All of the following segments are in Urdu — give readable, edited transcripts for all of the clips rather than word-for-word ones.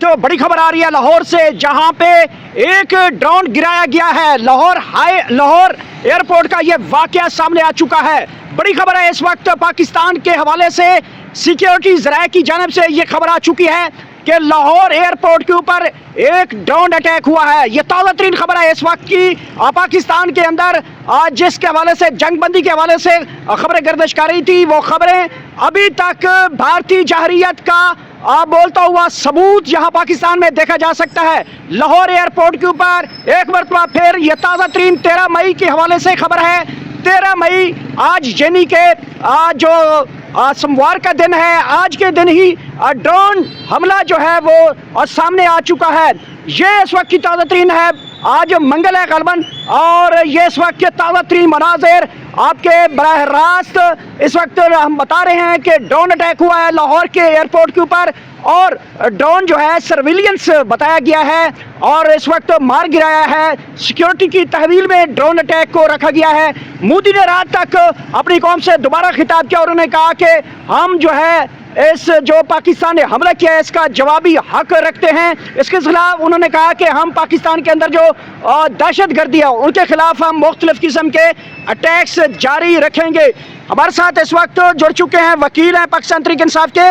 وقت بڑی خبر آ رہی ہے لاہور سے، جہاں پہ ایک ڈرون گرایا گیا ہے۔ لاہور ایئرپورٹ کا یہ واقعہ سامنے آ چکا ہے۔ بڑی خبر ہے اس وقت پاکستان کے حوالے سے، سیکیورٹی ذرائع کی جانب سے یہ خبر آ چکی ہے کہ لاہور ایئرپورٹ کے اوپر ایک ڈرون اٹیک ہوا ہے۔ یہ تازہ ترین خبر ہے اس وقت کی پاکستان کے اندر، جس کے حوالے سے جنگ بندی کے حوالے سے خبریں گردش کر رہی تھی، وہ خبریں ابھی تک بھارتی جارحیت کا بولتا ہوا ثبوت یہاں پاکستان میں دیکھا جا سکتا ہے۔ لاہور ایئرپورٹ کے اوپر ایک مرتبہ پھر یہ تازہ ترین 13 مئی کے حوالے سے خبر ہے۔ 13 مئی آج یعنی کہ جو سوموار کا دن ہے، آج کے دن ہی ڈرون حملہ جو ہے وہ سامنے آ چکا ہے۔ یہ اس وقت کی تازہ ترین ہے، آج منگل ہے غالباً، اور یہ اس وقت کے تازہ ترین مناظر آپ کے براہ راست اس وقت ہم بتا رہے ہیں کہ ڈرون اٹیک ہوا ہے لاہور کے ایئرپورٹ کے اوپر، اور ڈرون جو ہے سرویلینس بتایا گیا ہے اور اس وقت مار گرایا ہے۔ سیکیورٹی کی تحویل میں ڈرون اٹیک کو رکھا گیا ہے۔ مودی نے رات تک اپنی قوم سے دوبارہ خطاب کیا اور انہوں نے کہا کہ ہم جو ہے اس جو پاکستان نے حملہ کیا ہے اس کا جوابی حق رکھتے ہیں۔ اس کے خلاف انہوں نے کہا کہ ہم پاکستان کے اندر جو دہشت گردی ہے ان کے خلاف ہم مختلف قسم کے اٹیکس جاری رکھیں گے۔ ہمارے ساتھ اس وقت جڑ چکے ہیں وکیل ہیں پاکستان تحریک انصاف کے،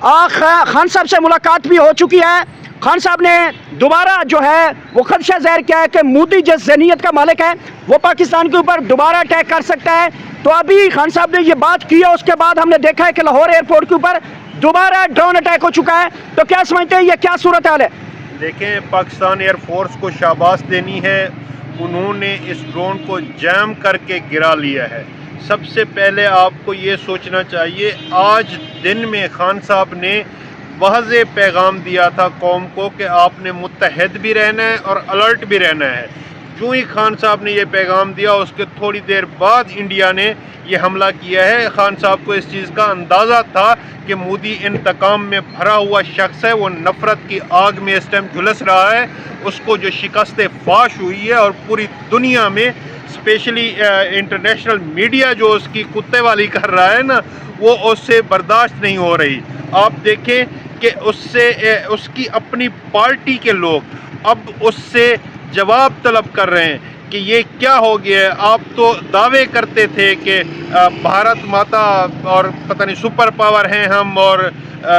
خان صاحب سے ملاقات بھی ہو چکی ہے۔ خان صاحب نے دوبارہ جو ہے وہ خدشہ ظاہر کیا ہے کہ مودی جس ذہنیت کا مالک ہے وہ پاکستان کے اوپر دوبارہ اٹیک کر سکتا ہے۔ تو ابھی خان صاحب نے یہ بات کی ہے، اس کے بعد ہم نے دیکھا ہے کہ لاہور ایئرپورٹ کے اوپر دوبارہ ڈرون اٹیک ہو چکا ہے۔ تو کیا سمجھتے ہیں یہ کیا صورتحال ہے؟ دیکھیں، پاکستان ایئر فورس کو شاباش دینی ہے، انہوں نے اس ڈرون کو جیم کر کے گرا لیا ہے۔ سب سے پہلے آپ کو یہ سوچنا چاہیے، آج دن میں خان صاحب نے واضح پیغام دیا تھا قوم کو کہ آپ نے متحد بھی رہنا ہے اور الرٹ بھی رہنا ہے۔ جو ہی خان صاحب نے یہ پیغام دیا، اس کے تھوڑی دیر بعد انڈیا نے یہ حملہ کیا ہے۔ خان صاحب کو اس چیز کا اندازہ تھا کہ مودی انتقام میں بھرا ہوا شخص ہے، وہ نفرت کی آگ میں اس ٹائم جھلس رہا ہے۔ اس کو جو شکست فاش ہوئی ہے اور پوری دنیا میں اسپیشلی انٹرنیشنل میڈیا جو اس کی کتے والی کر رہا ہے نا، وہ اس سے برداشت نہیں ہو رہی۔ آپ دیکھیں کہ اس کی اپنی پارٹی کے لوگ اب اس سے جواب طلب کر رہے ہیں کہ یہ کیا ہو گیا ہے۔ آپ تو دعوے کرتے تھے کہ بھارت ماتا اور پتہ نہیں سپر پاور ہیں ہم، اور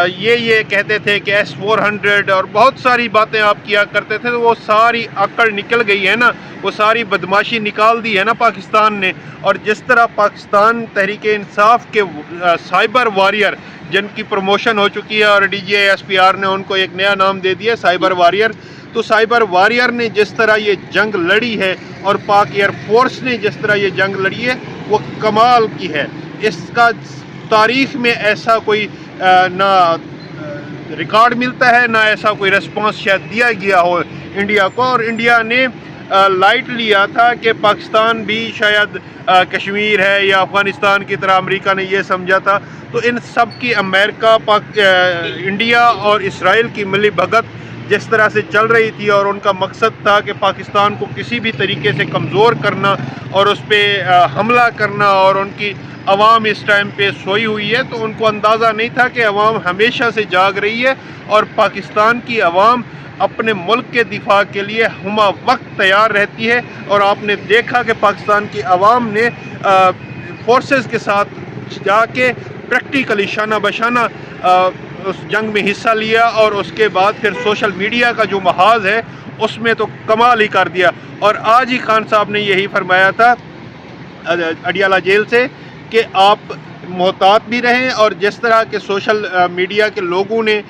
یہ کہتے تھے کہ S-400 اور بہت ساری باتیں آپ کیا کرتے تھے، تو وہ ساری عقل نکل گئی ہے نا، وہ ساری بدماشی نکال دی ہے نا پاکستان نے۔ اور جس طرح پاکستان تحریک انصاف کے سائبر واریر جن کی پروموشن ہو چکی ہے، اور DGISPR نے ان کو ایک نیا نام دے دیا سائبر واریر، تو سائبر واریر نے جس طرح یہ جنگ لڑی ہے اور پاک ایئر فورس نے جس طرح یہ جنگ لڑی ہے، وہ کمال کی ہے۔ اس کا تاریخ میں ایسا کوئی نہ ریکارڈ ملتا ہے، نہ ایسا کوئی ریسپانس شاید دیا گیا ہو انڈیا کو۔ اور انڈیا نے لائٹ لیا تھا کہ پاکستان بھی شاید کشمیر ہے یا افغانستان کی طرح امریکہ نے یہ سمجھا تھا۔ تو ان سب کی امریکہ انڈیا اور اسرائیل کی ملی بھگت جس طرح سے چل رہی تھی، اور ان کا مقصد تھا کہ پاکستان کو کسی بھی طریقے سے کمزور کرنا اور اس پہ حملہ کرنا، اور ان کی عوام اس ٹائم پہ سوئی ہوئی ہے، تو ان کو اندازہ نہیں تھا کہ عوام ہمیشہ سے جاگ رہی ہے اور پاکستان کی عوام اپنے ملک کے دفاع کے لیے ہمہ وقت تیار رہتی ہے۔ اور آپ نے دیکھا کہ پاکستان کی عوام نے فورسز کے ساتھ جا کے پریکٹیکلی شانہ بشانہ اس جنگ میں حصہ لیا، اور اس کے بعد پھر سوشل میڈیا کا جو محاذ ہے اس میں تو کمال ہی کر دیا۔ اور آج ہی خان صاحب نے یہی فرمایا تھا اڈیالہ جیل سے کہ آپ محتاط بھی رہیں، اور جس طرح کے سوشل میڈیا کے لوگوں نے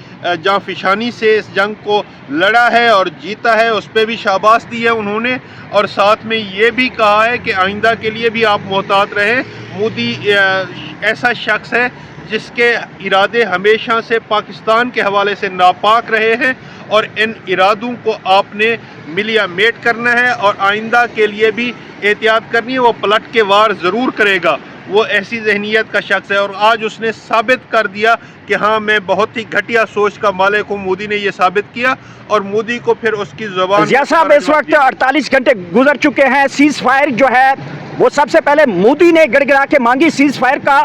جاں فشانی سے اس جنگ کو لڑا ہے اور جیتا ہے، اس پہ بھی شاباش دی ہے انہوں نے، اور ساتھ میں یہ بھی کہا ہے کہ آئندہ کے لیے بھی آپ محتاط رہیں۔ مودی ایسا شخص ہے جس کے ارادے ہمیشہ سے پاکستان کے حوالے سے ناپاک رہے ہیں، اور ان ارادوں کو آپ نے ملیا میٹ کرنا ہے اور آئندہ کے لیے بھی احتیاط کرنی ہے۔ وہ پلٹ کے وار ضرور کرے گا، وہ ایسی ذہنیت کا شخص ہے، اور آج اس نے ثابت کر دیا کہ ہاں میں بہت ہی گھٹیا سوچ کا مالک ہوں۔ مودی نے یہ ثابت کیا، اور مودی کو پھر اس کی زبان ضیاء صاحب اس وقت 48 گھنٹے گزر چکے ہیں، سیز فائر جو ہے وہ سب سے پہلے مودی نے گڑ گڑا کے مانگی سیز فائر کا،